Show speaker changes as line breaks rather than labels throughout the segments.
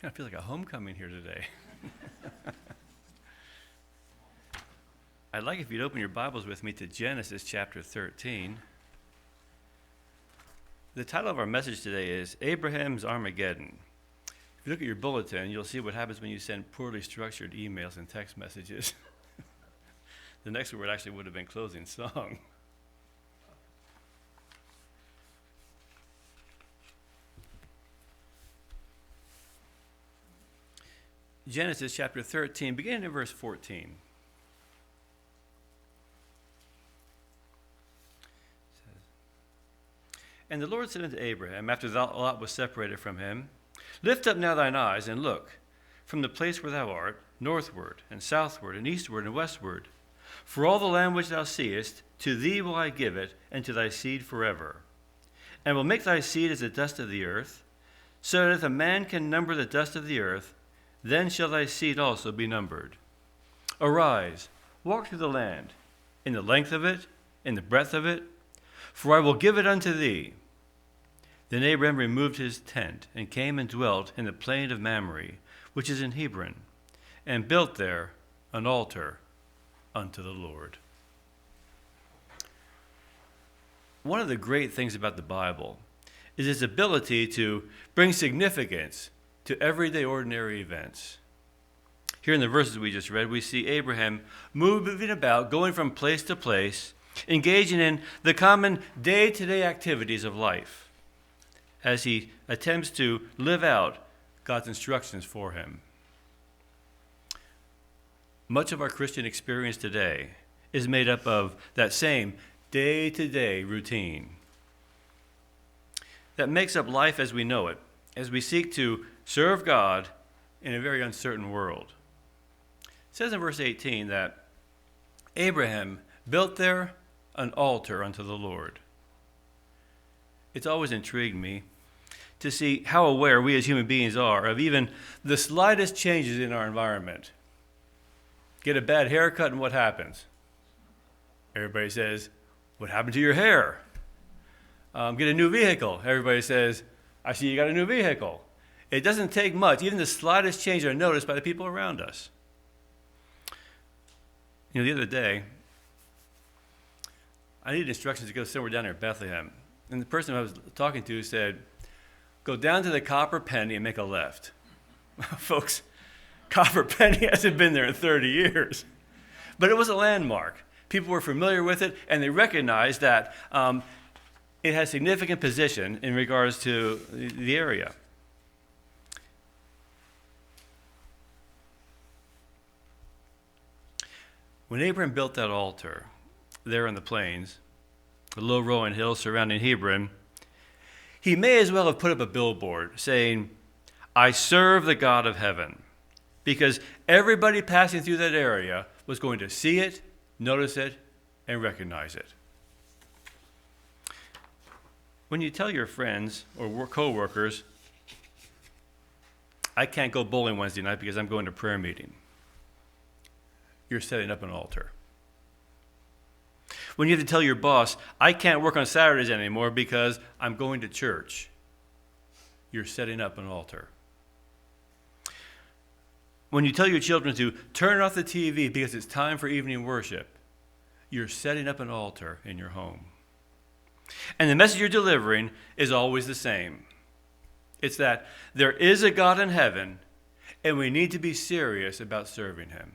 I feel like a homecoming here today. I'd like if you'd open your Bibles with me to Genesis chapter 13. The title of our message today is Abraham's Armageddon. If you look at your bulletin, you'll see what happens when you send poorly structured emails and text messages. The next word actually would have been closing song. Genesis chapter 13, beginning in verse 14. And the Lord said unto Abraham, after Lot was separated from him, Lift up now thine eyes, and look, from the place where thou art, northward, and southward, and eastward, and westward. For all the land which thou seest, to thee will I give it, and to thy seed forever. And will make thy seed as the dust of the earth, so that if a man can number the dust of the earth, then shall thy seed also be numbered. Arise, walk through the land, in the length of it, in the breadth of it, for I will give it unto thee. Then Abraham removed his tent, and came and dwelt in the plain of Mamre, which is in Hebron, and built there an altar unto the Lord. One of the great things about the Bible is its ability to bring significance to everyday ordinary events. Here in the verses we just read, we see Abraham moving about, going from place to place, engaging in the common day-to-day activities of life as he attempts to live out God's instructions for him. Much of our Christian experience today is made up of that same day-to-day routine that makes up life as we know it, as we seek to serve God in a very uncertain world. It says in verse 18 that Abraham built there an altar unto the Lord. It's always intrigued me to see how aware we as human beings are of even the slightest changes in our environment. Get a bad haircut and what happens? Everybody says, what happened to your hair? Get a new vehicle. Everybody says, I see you got a new vehicle. It doesn't take much. Even the slightest change are noticed by the people around us. You know, the other day, I needed instructions to go somewhere down there in Bethlehem. And the person I was talking to said, go down to the Copper Penny and make a left. Folks, Copper Penny hasn't been there in 30 years. But it was a landmark. People were familiar with it, and they recognized that it has significant position in regards to the area. When Abraham built that altar there in the plains, the low rolling hills surrounding Hebron, he may as well have put up a billboard saying, I serve the God of heaven, because everybody passing through that area was going to see it, notice it, and recognize it. When you tell your friends or co-workers, I can't go bowling Wednesday night because I'm going to prayer meeting, you're setting up an altar. When you have to tell your boss, I can't work on Saturdays anymore because I'm going to church, you're setting up an altar. When you tell your children to turn off the TV because it's time for evening worship, you're setting up an altar in your home. And the message you're delivering is always the same. It's that there is a God in heaven, and we need to be serious about serving him.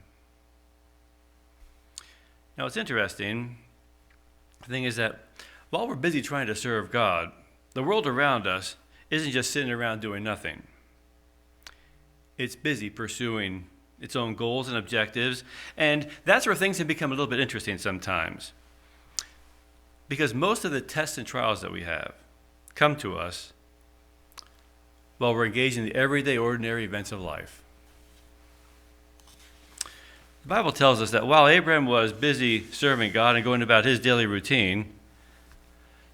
Now, it's interesting. The thing is that while we're busy trying to serve God, the world around us isn't just sitting around doing nothing. It's busy pursuing its own goals and objectives, and that's where things can become a little bit interesting sometimes. Because most of the tests and trials that we have come to us while we're engaged in the everyday, ordinary events of life. The Bible tells us that while Abraham was busy serving God and going about his daily routine,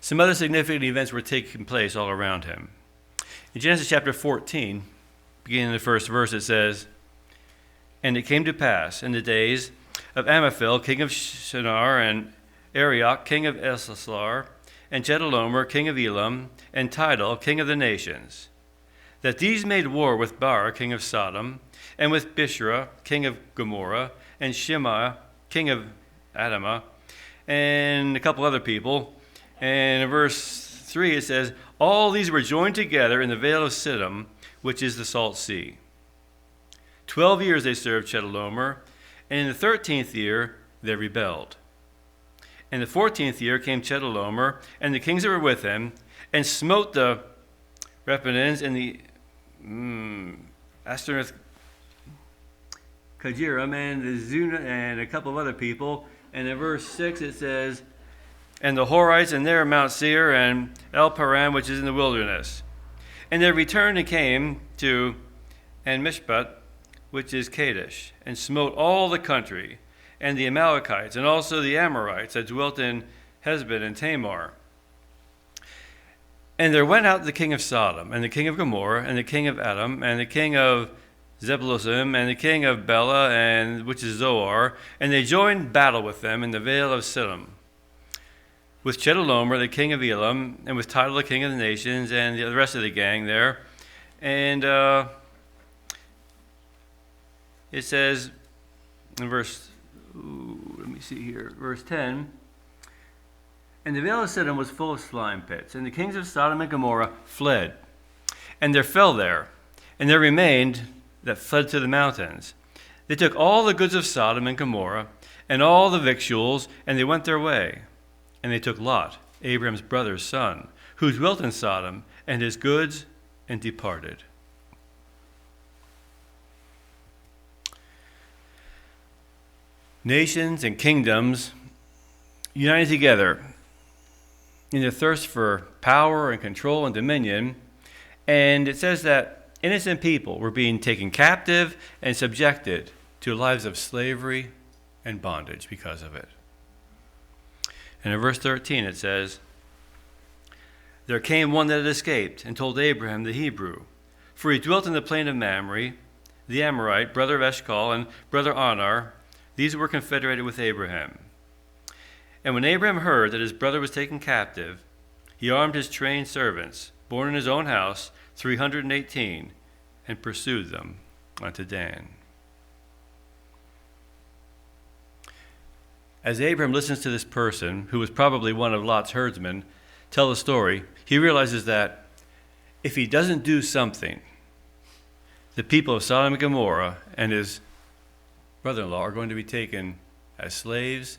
some other significant events were taking place all around him. In Genesis chapter 14, beginning in the first verse, it says, And it came to pass in the days of Amraphel, king of Shinar, and Arioch, king of Ellasar, and Chedorlaomer, king of Elam, and Tidal, king of the nations, that these made war with Bar, king of Sodom, and with Bishra, king of Gomorrah, and Shema, king of Admah, and a couple other people. And in verse 3 it says, all these were joined together in the vale of Siddim, which is the Salt Sea. 12 years they served Chedorlaomer, and in the 13th year they rebelled. In the 14th year came Chedorlaomer, and the kings that were with him, and smote the Rephaims and the Ashtoreth, Kajiram, and the Zuna, and a couple of other people. And in verse 6 it says, and the Horites, and there Mount Seir, and El Paran, which is in the wilderness. And they returned and came to En-Mishpat, which is Kadesh, and smote all the country, and the Amalekites, and also the Amorites that dwelt in Heshbon and Tamar. And there went out the king of Sodom, and the king of Gomorrah, and the king of Adam, and the king of Zebulun, and the king of Bela, and which is Zoar, and they joined battle with them in the vale of Siddim, with Chedorlaomer, the king of Elam, and with Tidal, the king of the nations, and the rest of the gang there. And it says in verse 10, and the vale of Siddim was full of slime pits, and the kings of Sodom and Gomorrah fled, and there fell there, and there remained that fled to the mountains. They took all the goods of Sodom and Gomorrah, and all the victuals, and they went their way. And they took Lot, Abrams' brother's son, who dwelt in Sodom, and his goods, and departed. Nations and kingdoms united together in their thirst for power and control and dominion. And it says that innocent people were being taken captive and subjected to lives of slavery and bondage because of it. And in verse 13 it says, there came one that had escaped and told Abraham the Hebrew, for he dwelt in the plain of Mamre, the Amorite, brother of Eshcol, and brother Anar. These were confederated with Abraham. And when Abraham heard that his brother was taken captive, he armed his trained servants, born in his own house, 318, and pursued them unto Dan. As Abraham listens to this person, who was probably one of Lot's herdsmen, tell the story, he realizes that if he doesn't do something, the people of Sodom and Gomorrah and his brother-in-law are going to be taken as slaves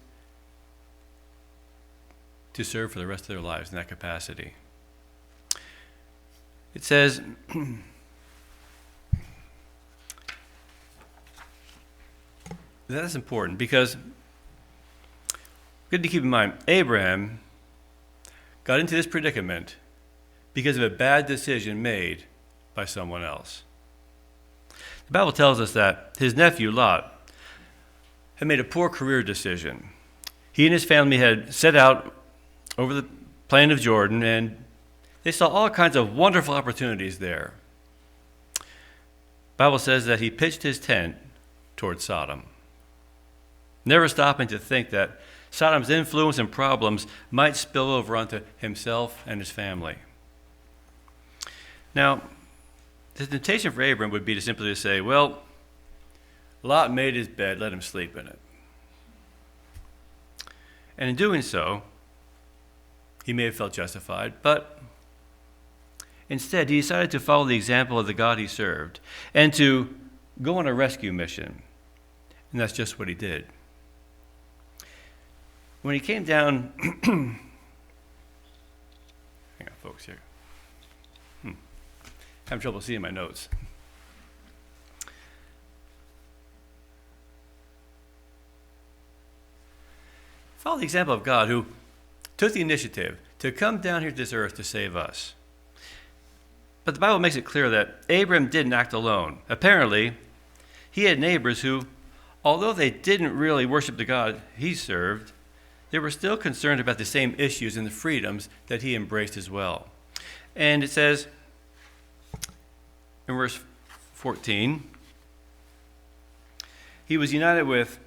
to serve for the rest of their lives in that capacity. It says, that's important because good to keep in mind, Abraham got into this predicament because of a bad decision made by someone else. The Bible tells us that his nephew Lot had made a poor career decision. He and his family had set out over the plain of Jordan, and they saw all kinds of wonderful opportunities there. The Bible says that he pitched his tent towards Sodom, never stopping to think that Sodom's influence and problems might spill over onto himself and his family. Now, the temptation for Abram would be to simply say, well, Lot made his bed, let him sleep in it. And in doing so, he may have felt justified, but instead he decided to follow the example of the God he served and to go on a rescue mission. And that's just what he did. When he came down, hang on folks here. Having trouble seeing my notes. Follow the example of God who took the initiative to come down here to this earth to save us. But the Bible makes it clear that Abram didn't act alone. Apparently, he had neighbors who, although they didn't really worship the God he served, they were still concerned about the same issues and the freedoms that he embraced as well. And it says in verse 14, he was united with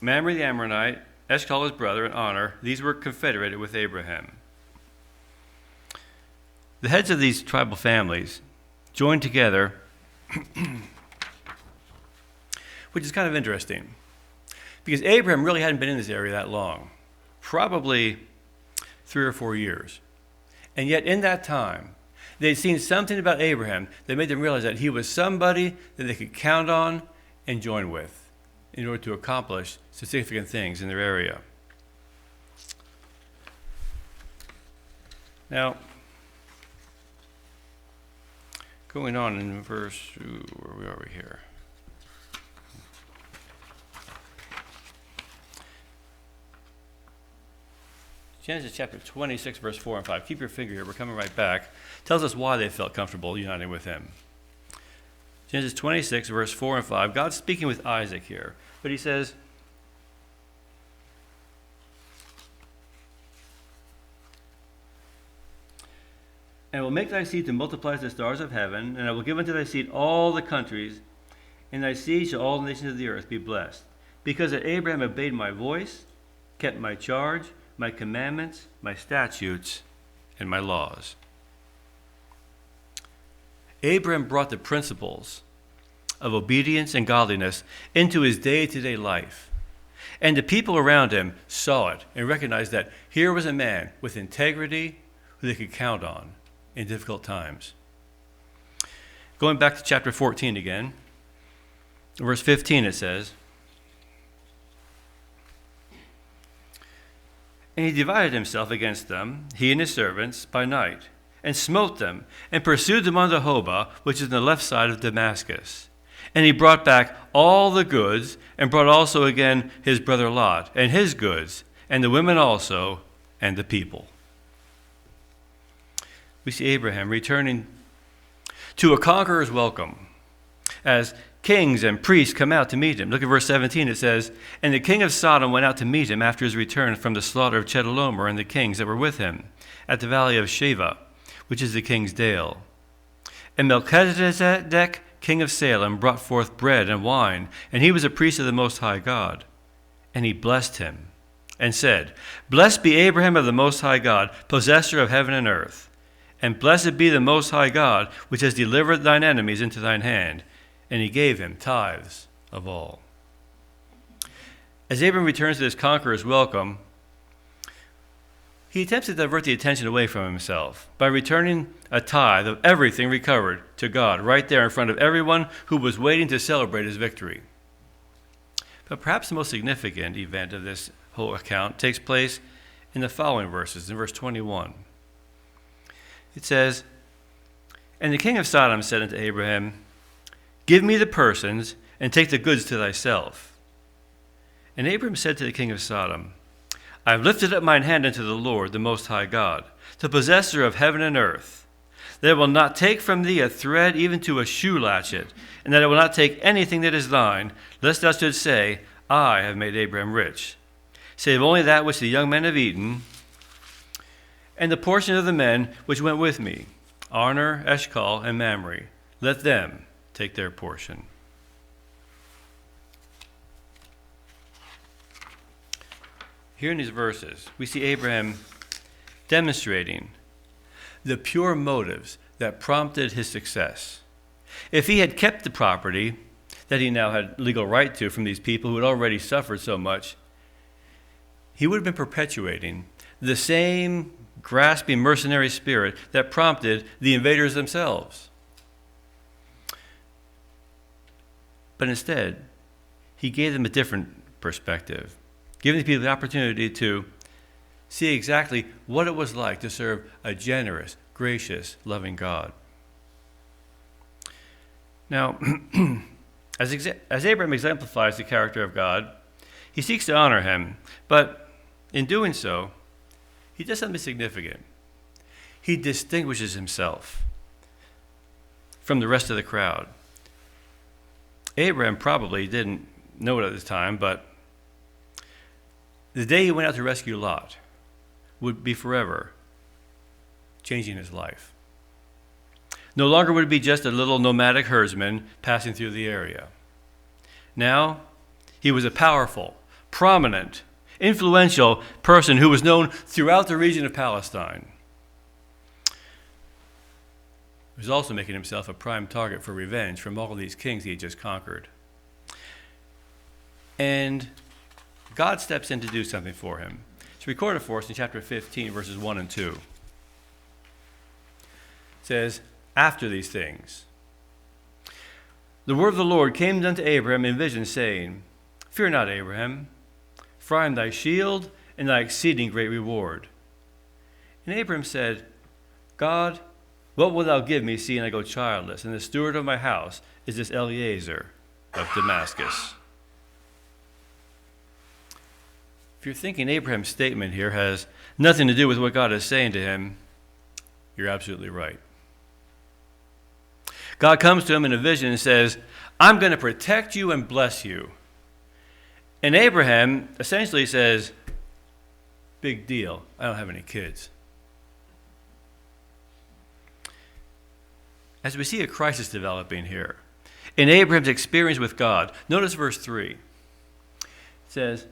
Mamre the Amorite, Eshcol his brother, and Anar. These were confederated with Abraham. The heads of these tribal families joined together, which is kind of interesting, because Abraham really hadn't been in this area that long, probably 3 or 4 years. And yet in that time, they'd seen something about Abraham that made them realize that he was somebody that they could count on and join with in order to accomplish significant things in their area. Now, going on in verse, where are we here? Genesis chapter 26, verse 4 and 5. Keep your finger here. We're coming right back. Tells us why they felt comfortable uniting with him. Genesis 26, verse 4 and 5. God's speaking with Isaac here. But he says, "And I will make thy seed to multiply as the stars of heaven, and I will give unto thy seed all the countries, and thy seed shall all the nations of the earth be blessed. Because that Abraham obeyed my voice, kept my charge, my commandments, my statutes, and my laws." Abraham brought the principles of obedience and godliness into his day-to-day life. And the people around him saw it and recognized that here was a man with integrity who they could count on in difficult times. Going back to chapter 14 again, verse 15 it says, "And he divided himself against them, he and his servants, by night, and smote them, and pursued them unto Hobah, which is on the left side of Damascus. And he brought back all the goods, and brought also again his brother Lot, and his goods, and the women also, and the people." We see Abraham returning to a conqueror's welcome as kings and priests come out to meet him. Look at verse 17. It says, "And the king of Sodom went out to meet him after his return from the slaughter of Chedorlaomer and the kings that were with him at the valley of Sheva, which is the king's dale. And Melchizedek, king of Salem, brought forth bread and wine, and he was a priest of the Most High God. And he blessed him and said, Blessed be Abraham of the Most High God, possessor of heaven and earth. And blessed be the Most High God, which has delivered thine enemies into thine hand. And he gave him tithes of all." As Abraham returns to this conqueror's welcome, he attempts to divert the attention away from himself by returning a tithe of everything recovered to God right there in front of everyone who was waiting to celebrate his victory. But perhaps the most significant event of this whole account takes place in the following verses, in verse 21. It says, "And the king of Sodom said unto Abraham, Give me the persons, and take the goods to thyself. And Abraham said to the king of Sodom, I have lifted up mine hand unto the Lord, the Most High God, the possessor of heaven and earth, that I will not take from thee a thread even to a shoe latchet, and that I will not take anything that is thine, lest thou shouldst say, I have made Abraham rich, save only that which the young men have eaten, and the portion of the men which went with me, Arner, Eshcol, and Mamre. Let them take their portion." Here in these verses, we see Abraham demonstrating the pure motives that prompted his success. If he had kept the property that he now had legal right to from these people who had already suffered so much, he would have been perpetuating the same grasping mercenary spirit that prompted the invaders themselves. But instead, he gave them a different perspective, giving the people the opportunity to see exactly what it was like to serve a generous, gracious, loving God. Now, as Abraham exemplifies the character of God, he seeks to honor him, but in doing so, he does something significant. He distinguishes himself from the rest of the crowd. Abraham probably didn't know it at the time, but the day he went out to rescue Lot would be forever changing his life. No longer would it be just a little nomadic herdsman passing through the area. Now, he was a powerful, prominent, influential person who was known throughout the region of Palestine. He was also making himself a prime target for revenge from all of these kings he had just conquered. And God steps in to do something for him. It's recorded for us in chapter 15, verses 1 and 2. It says, after these things, the word of the Lord came unto Abraham in vision, saying, Fear not, Abraham, for I am thy shield and thy exceeding great reward. And Abraham said, God, what wilt thou give me, seeing I go childless, and the steward of my house is this Eliezer of Damascus? If you're thinking Abraham's statement here has nothing to do with what God is saying to him, you're absolutely right. God comes to him in a vision and says, I'm going to protect you and bless you. And Abraham essentially says, big deal, I don't have any kids. As we see a crisis developing here, in Abraham's experience with God, notice verse 3. It says,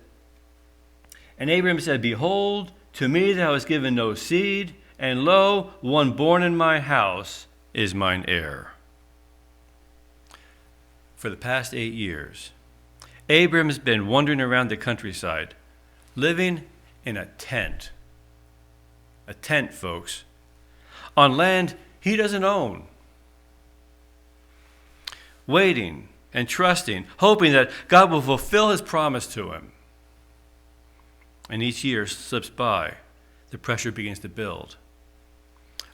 And Abraham said, Behold, to me thou hast given no seed, and lo, one born in my house is mine heir. For the past 8 years, Abraham has been wandering around the countryside, living in a tent. A tent, folks, on land he doesn't own. Waiting and trusting, hoping that God will fulfill his promise to him. And each year slips by, the pressure begins to build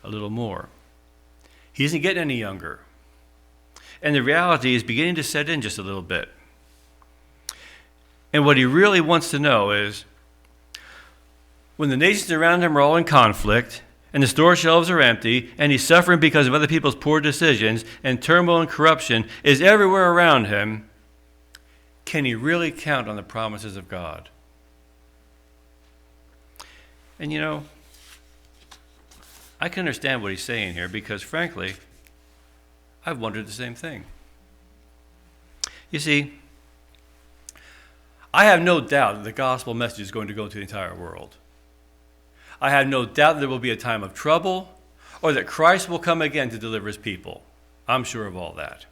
a little more. He isn't getting any younger. And the reality is beginning to set in just a little bit. And what he really wants to know is, when the nations around him are all in conflict, and the store shelves are empty, and he's suffering because of other people's poor decisions, and turmoil and corruption is everywhere around him, can he really count on the promises of God? And you know, I can understand what he's saying here because, frankly, I've wondered the same thing. You see, I have no doubt that the gospel message is going to go to the entire world. I have no doubt that there will be a time of trouble or that Christ will come again to deliver his people. I'm sure of all that.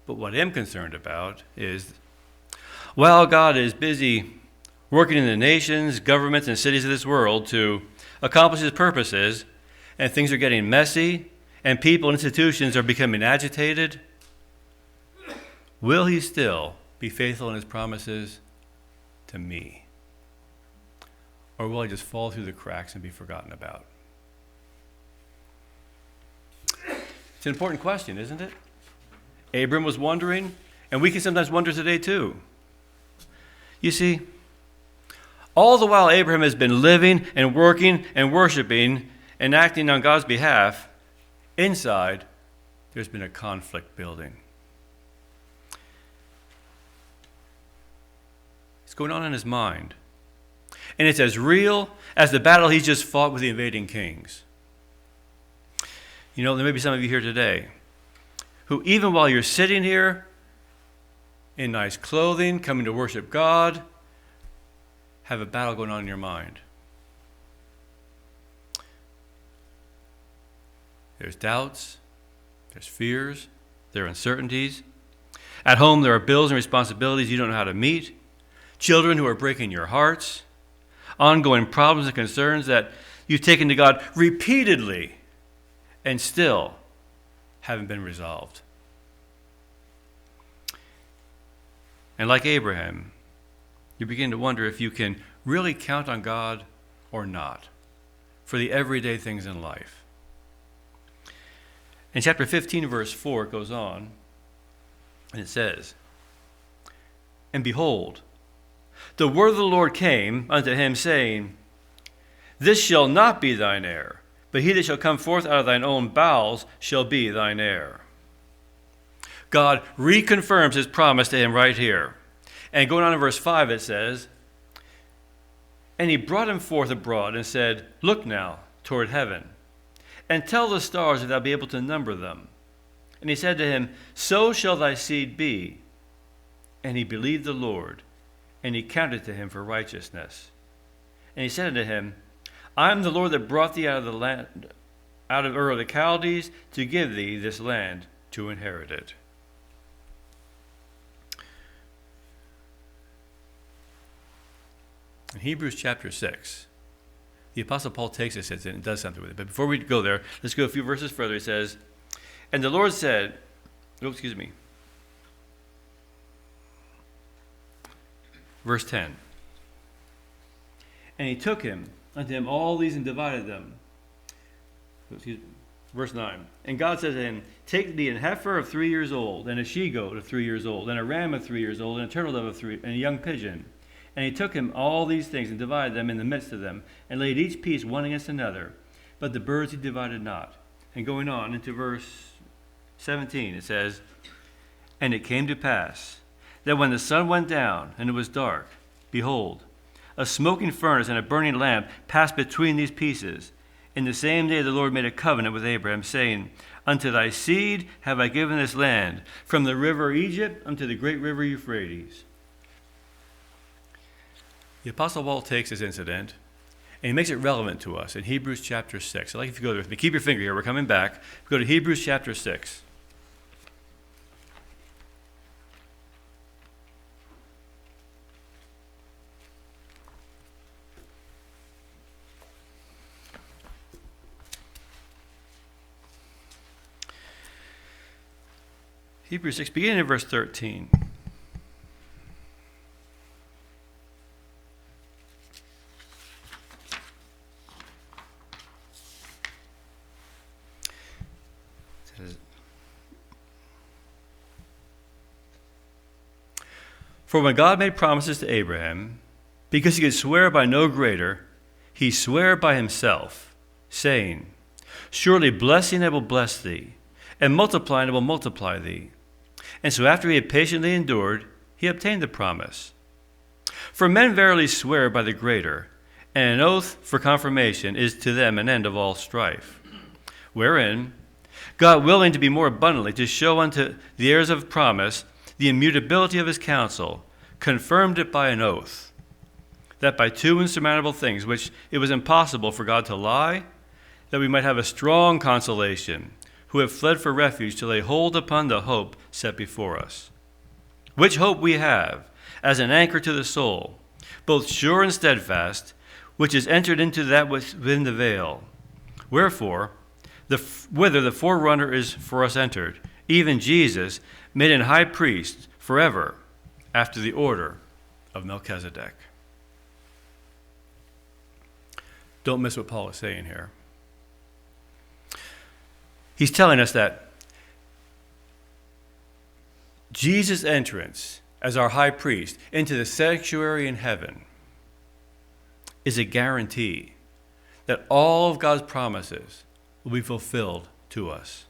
But what I'm concerned about is, while God is busy working in the nations, governments, and cities of this world to accomplish his purposes, and things are getting messy, and people and institutions are becoming agitated, will he still be faithful in his promises to me? Or will he just fall through the cracks and be forgotten about? It's an important question, isn't it? Abram was wondering, and we can sometimes wonder today too. You see, all the while Abraham has been living and working and worshiping and acting on God's behalf, inside there's been a conflict building. It's going on in his mind. And it's as real as the battle he's just fought with the invading kings. You know, there may be some of you here today who, even while you're sitting here in nice clothing, coming to worship God, have a battle going on in your mind. There's doubts, there's fears, there are uncertainties. At home, there are bills and responsibilities you don't know how to meet, children who are breaking your hearts, ongoing problems and concerns that you've taken to God repeatedly and still haven't been resolved. And like Abraham, you begin to wonder if you can really count on God or not for the everyday things in life. In chapter 15, verse 4, it goes on, and it says, And behold, the word of the Lord came unto him, saying, This shall not be thine heir, but he that shall come forth out of thine own bowels shall be thine heir. God reconfirms his promise to him right here. And going on in verse 5, it says, And he brought him forth abroad and said, Look now toward heaven, and tell the stars if thou be able to number them. And he said to him, So shall thy seed be. And he believed the Lord, and he counted to him for righteousness. And he said unto him, I am the Lord that brought thee out of the land out of Ur of the Chaldees to give thee this land to inherit it. In Hebrews chapter 6, the Apostle Paul takes this and does something with it. But before we go there, let's go a few verses further. He says, and the Lord said, verse 10. And he took him unto him all these and divided them. Verse 9. And God said to him, take thee an heifer of 3 years old, and a she-goat of 3 years old, and a ram of 3 years old, and a turtle dove of 3, and a young pigeon. And he took him all these things and divided them in the midst of them, and laid each piece one against another. But the birds he divided not. And going on into verse 17, it says, and it came to pass that when the sun went down and it was dark, behold, a smoking furnace and a burning lamp passed between these pieces. In the same day the Lord made a covenant with Abraham, saying, unto thy seed have I given this land, from the river Egypt unto the great river Euphrates. The Apostle Paul takes this incident and he makes it relevant to us in Hebrews chapter 6. I'd like if you go there with me. Keep your finger here. We're coming back. Go to Hebrews chapter 6. Hebrews 6, beginning in verse 13. For when God made promises to Abraham, because he could swear by no greater, he sware by himself, saying, surely blessing I will bless thee, and multiplying I will multiply thee. And so after he had patiently endured, he obtained the promise. For men verily swear by the greater, and an oath for confirmation is to them an end of all strife. Wherein, God willing to be more abundantly to show unto the heirs of promise the immutability of his counsel, confirmed it by an oath, that by two insurmountable things which it was impossible for God to lie, that we might have a strong consolation, who have fled for refuge to lay hold upon the hope set before us. Which hope we have, as an anchor to the soul, both sure and steadfast, which is entered into that within the veil. Wherefore, whither the forerunner is for us entered, even Jesus, made an high priest forever, after the order of Melchizedek. Don't miss what Paul is saying here. He's telling us that Jesus' entrance as our high priest into the sanctuary in heaven is a guarantee that all of God's promises will be fulfilled to us.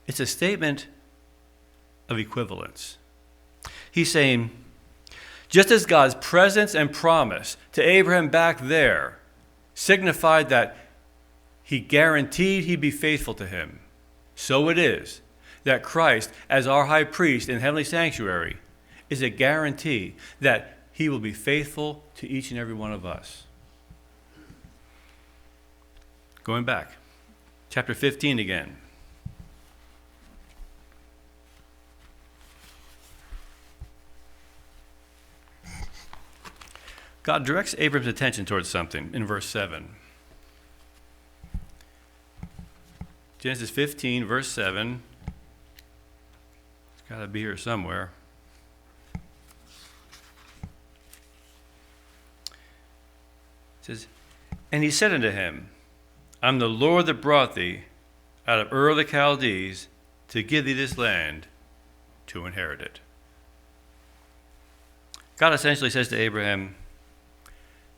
It's a statement of equivalence. He's saying, just as God's presence and promise to Abraham back there signified that he guaranteed he'd be faithful to him, so it is that Christ, as our high priest in the heavenly sanctuary, is a guarantee that he will be faithful to each and every one of us. Going back, chapter 15 again. God directs Abram's attention towards something in verse 7. Genesis 15, verse 7. It's got to be here somewhere. It says, and he said unto him, I'm the Lord that brought thee out of Ur of the Chaldees to give thee this land to inherit it. God essentially says to Abraham,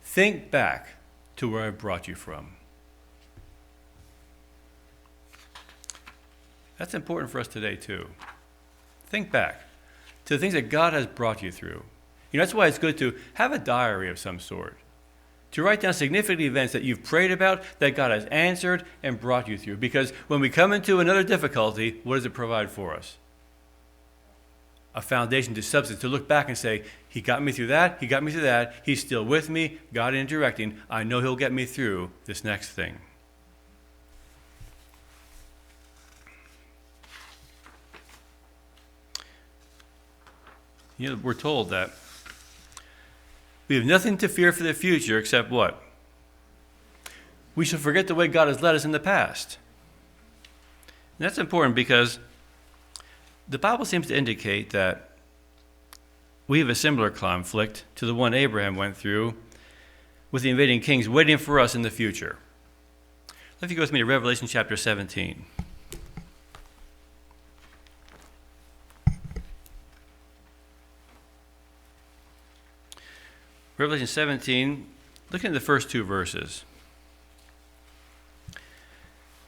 think back to where I brought you from. That's important for us today too. Think back to the things that God has brought you through. You know, that's why it's good to have a diary of some sort. To write down significant events that you've prayed about, that God has answered and brought you through. Because when we come into another difficulty, what does it provide for us? A foundation to substance, to look back and say, He got me through that. He got me through that. He's still with me, guiding and directing. I know he'll get me through this next thing. You know, we're told that we have nothing to fear for the future except what? We shall forget the way God has led us in the past. And that's important because the Bible seems to indicate that we have a similar conflict to the one Abraham went through with the invading kings waiting for us in the future. If you go with me to Revelation chapter 17. Revelation 17, look at the first two verses. It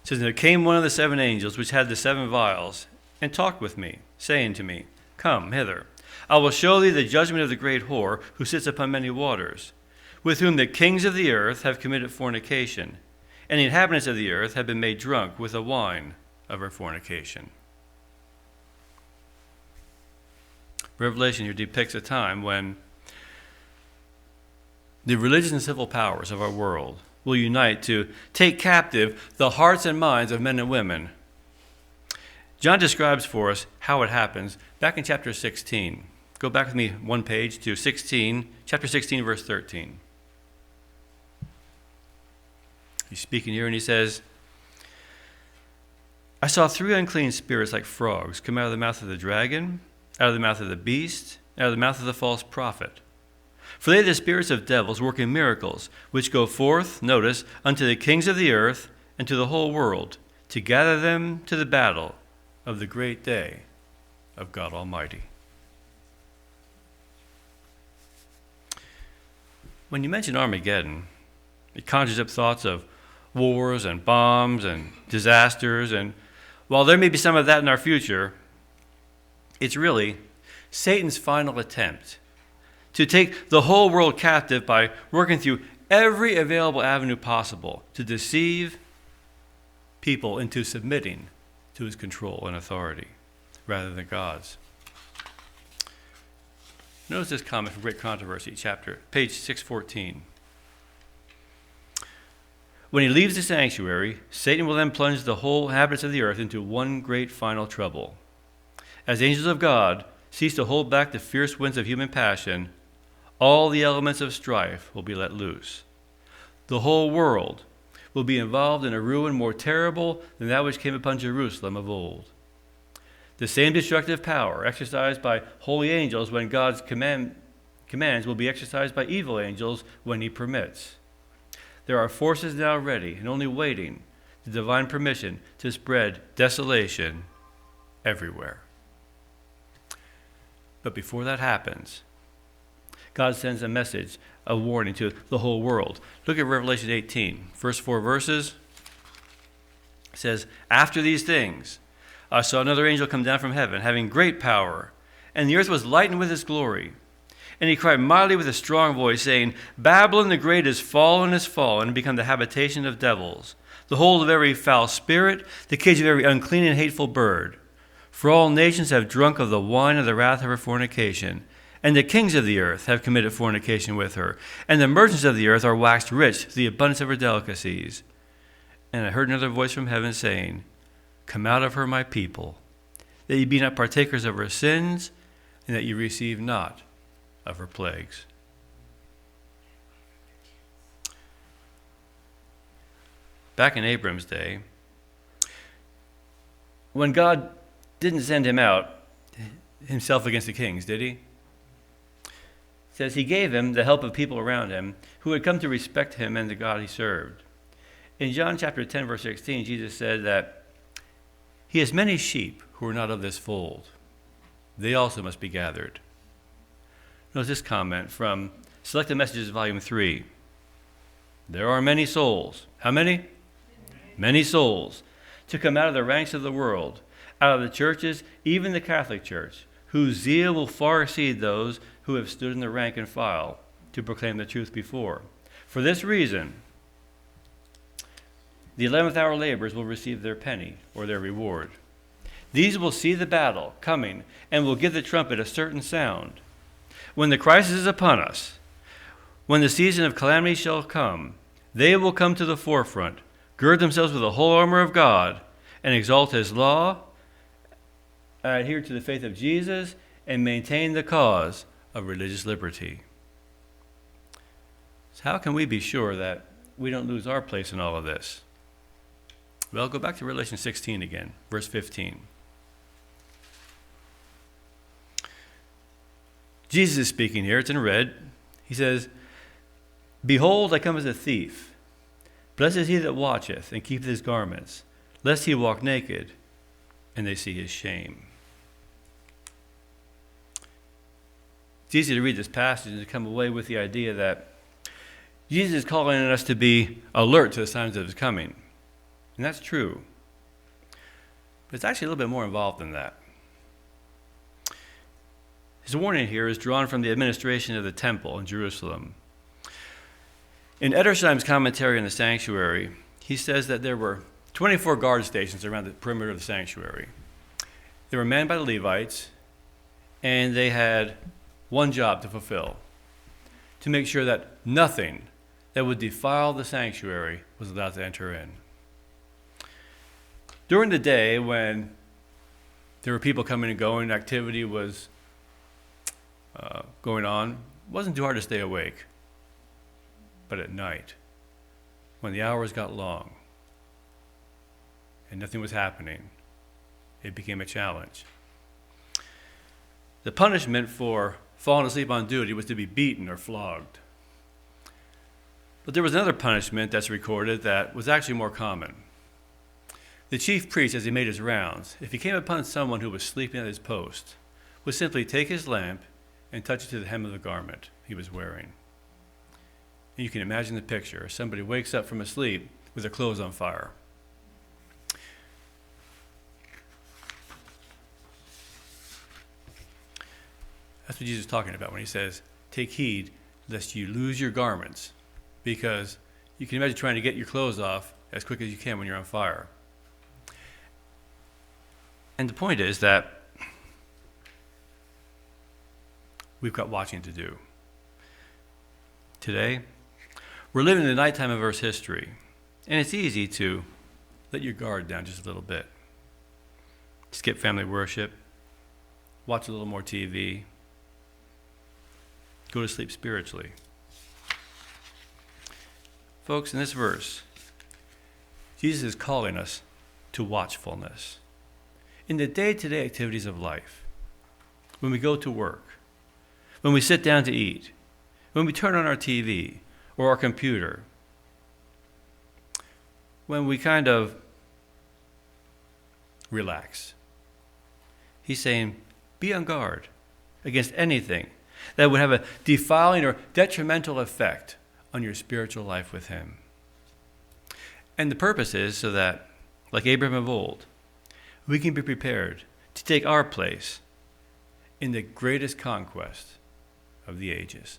says, "And there came one of the seven angels which had the seven vials, and talked with me, saying to me, Come hither. I will show thee the judgment of the great whore, who sits upon many waters, with whom the kings of the earth have committed fornication, and the inhabitants of the earth have been made drunk with the wine of her fornication." Revelation here depicts a time when the religious and civil powers of our world will unite to take captive the hearts and minds of men and women. John describes for us how it happens back in chapter 16. Go back with me one page to chapter 16, verse 13. He's speaking here and he says, "I saw three unclean spirits like frogs come out of the mouth of the dragon, out of the mouth of the beast, out of the mouth of the false prophet. For they are the spirits of devils working miracles, which go forth, notice, unto the kings of the earth and to the whole world, to gather them to the battle of the great day of God Almighty." When you mention Armageddon, it conjures up thoughts of wars and bombs and disasters, and while there may be some of that in our future, it's really Satan's final attempt to take the whole world captive by working through every available avenue possible to deceive people into submitting to his control and authority rather than God's. Notice this comment from Great Controversy, page 614. "When he leaves the sanctuary, Satan will then plunge the whole inhabitants of the earth into one great final trouble. As the angels of God cease to hold back the fierce winds of human passion, all the elements of strife will be let loose. The whole world will be involved in a ruin more terrible than that which came upon Jerusalem of old. The same destructive power exercised by holy angels when God's commands will be exercised by evil angels when he permits. There are forces now ready and only waiting the divine permission to spread desolation everywhere." But before that happens, God sends a message, a warning to the whole world. Look at Revelation 18, first 4 verses. It says, "After these things, I saw another angel come down from heaven, having great power, and the earth was lightened with his glory. And he cried mightily with a strong voice, saying, Babylon the great is fallen, and become the habitation of devils, the hold of every foul spirit, the cage of every unclean and hateful bird. For all nations have drunk of the wine of the wrath of her fornication, and the kings of the earth have committed fornication with her, and the merchants of the earth are waxed rich through the abundance of her delicacies. And I heard another voice from heaven saying, Come out of her, my people, that ye be not partakers of her sins, and that ye receive not of her plagues." Back in Abrams' day, when God didn't send him out himself against the kings, did he? It says he gave him the help of people around him who had come to respect him and the God he served. In John chapter 10, verse 16, Jesus said that he has many sheep who are not of this fold. They also must be gathered. Notice this comment from Selected Messages, Volume 3. There are many souls. How many? Many souls to come out of the ranks of the world, out of the churches, even the Catholic Church, whose zeal will far exceed those who have stood in the rank and file to proclaim the truth before. For this reason, the 11th hour laborers will receive their penny or their reward. These will see the battle coming and will give the trumpet a certain sound. when the crisis is upon us, when the season of calamity shall come, they will come to the forefront, gird themselves with the whole armor of God, and exalt his law, adhere to the faith of Jesus, and maintain the cause of religious liberty. So how can we be sure that we don't lose our place in all of this? Well, go back to Revelation 16 again, verse 15. Jesus is speaking here. It's in red. He says, "Behold, I come as a thief. Blessed is he that watcheth and keepeth his garments, lest he walk naked, and they see his shame." It's easy to read this passage and to come away with the idea that Jesus is calling on us to be alert to the signs of his coming. And that's true. But it's actually a little bit more involved than that. His warning here is drawn from the administration of the temple in Jerusalem. In Edersheim's commentary on the sanctuary, he says that there were 24 guard stations around the perimeter of the sanctuary. They were manned by the Levites, and they had one job to fulfill: to make sure that nothing that would defile the sanctuary was allowed to enter in. During the day, when there were people coming and going, activity was going on, it wasn't too hard to stay awake. But at night, when the hours got long and nothing was happening, it became a challenge. The punishment for falling asleep on duty was to be beaten or flogged. But there was another punishment that's recorded that was actually more common. The chief priest, as he made his rounds, if he came upon someone who was sleeping at his post, would simply take his lamp and touch it to the hem of the garment he was wearing. And you can imagine the picture. Somebody wakes up from a sleep with their clothes on fire. That's what Jesus is talking about when he says, "Take heed lest you lose your garments," because you can imagine trying to get your clothes off as quick as you can when you're on fire. And the point is that we've got watching to do. Today, we're living in the nighttime of Earth's history, and it's easy to let your guard down just a little bit. Skip family worship, watch a little more TV, go to sleep spiritually. Folks, in this verse, Jesus is calling us to watchfulness. In the day-to-day activities of life, when we go to work, when we sit down to eat, when we turn on our TV or our computer, when we kind of relax, he's saying, be on guard against anything that would have a defiling or detrimental effect on your spiritual life with him. And the purpose is so that, like Abraham of old, we can be prepared to take our place in the greatest conquest of the ages.